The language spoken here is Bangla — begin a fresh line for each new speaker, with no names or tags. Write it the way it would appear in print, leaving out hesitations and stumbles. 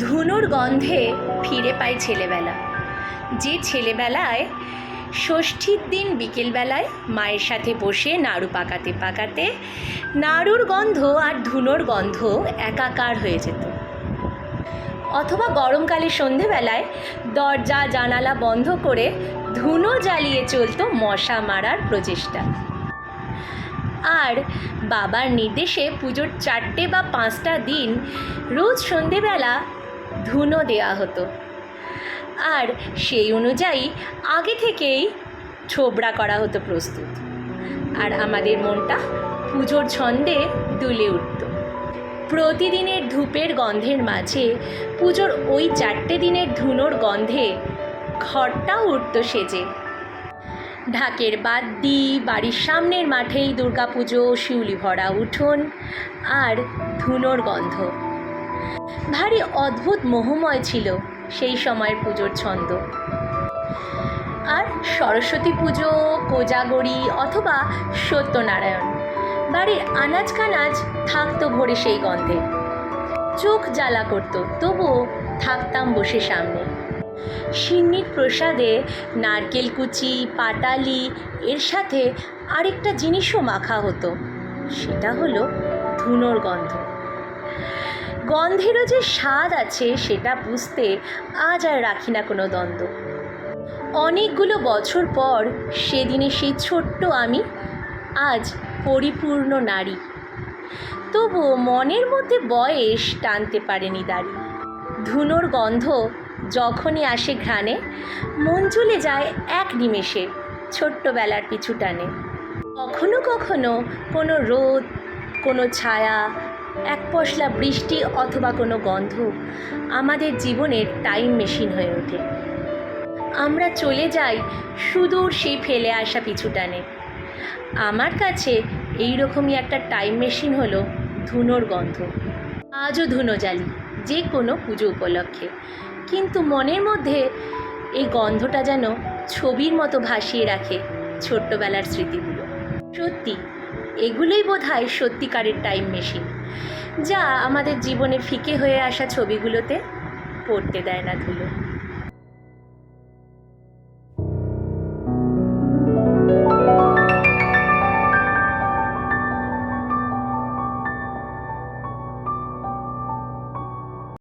ধুনোর গন্ধে ফিরে পাই ছেলেবেলা, যে ছেলেবেলায় ষষ্ঠীর দিন বিকেলবেলায় মায়ের সাথে বসে নাড়ু পাকাতে পাকাতে নাড়ুর গন্ধ আর ধুনোর গন্ধ একাকার হয়ে যেত। অথবা গরমকালে সন্ধেবেলায় দরজা জানালা বন্ধ করে ধুনো জ্বালিয়ে চলতো মশা মারার প্রচেষ্টা। আর বাবার নির্দেশে পুজোর 4টে বা 5টা দিন রোজ সন্ধেবেলা ধুনো দেওয়া হতো, আর সেই অনুযায়ী আগে থেকেই ছোবড়া করা হতো প্রস্তুত, আর আমাদের মনটা পুজোর ছন্দে দুলে উঠত। প্রতিদিনের ধূপের গন্ধের মাঝে পুজোর ওই 4টে দিনের ধুনোর গন্ধে ঘরটাও উঠত সেজে। ঢাকের বাদ্যি, বাড়ির সামনের মাঠেই দুর্গাপুজো, শিউলি ভরা উঠোন আর ধুনোর গন্ধ। ভারী অদ্ভুত মোহময় ছিল সেই সময়ের পুজোর ছন্দ। আর সরস্বতী পুজো, কোজাগরি অথবা সত্যনারায়ণ, বাড়ির আনাজ কানাজ থাকতো ভরে সেই গন্ধে। চোখ জ্বালা করতো, তবুও থাকতাম বসে সামনে। সিন্নির প্রসাদে নারকেল কুচি, পাটালি, এর সাথে আরেকটা জিনিসও মাখা হতো, সেটা হলো ধুনোর গন্ধ। গন্ধেরও যে স্বাদ আছে সেটা বুঝতে আজ আর রাখি না কোনো দ্বন্দ্ব। অনেকগুলো বছর পর সেদিনে সেই ছোট্ট আমি আজ পরিপূর্ণ নারী, তবুও মনের মধ্যে বয়স টানতে পারেনি দাড়ি। ধুনোর গন্ধ যখনই আসে ঘ্রাণে, মন চলে যায় এক নিমেষে ছোট্টবেলার পিছু টানে। কখনো কখনো কোনো রোদ, কোনো ছায়া, এক পশলা বৃষ্টি অথবা কোনো গন্ধ আমাদের জীবনের টাইম মেশিন হয়ে ওঠে। আমরা চলে যাই সুদূর সেই ফেলে আসা পিছু টানে। আমার কাছে এইরকমই একটা টাইম মেশিন হলো ধুনোর গন্ধ। আজও ধুনো জ্বালি যে কোনো পুজো উপলক্ষে, কিন্তু মনের মধ্যে এই গন্ধটা যেন ছবির মতো ভাসিয়ে রাখে ছোট্টবেলার স্মৃতিগুলো। সত্যি এগুলোই বোধহয় সত্যিকারের টাইম মেশিন, যা আমাদের জীবনে ফিকে হয়ে আসা ছবিগুলোতে পড়তে দেয় না ধুলো।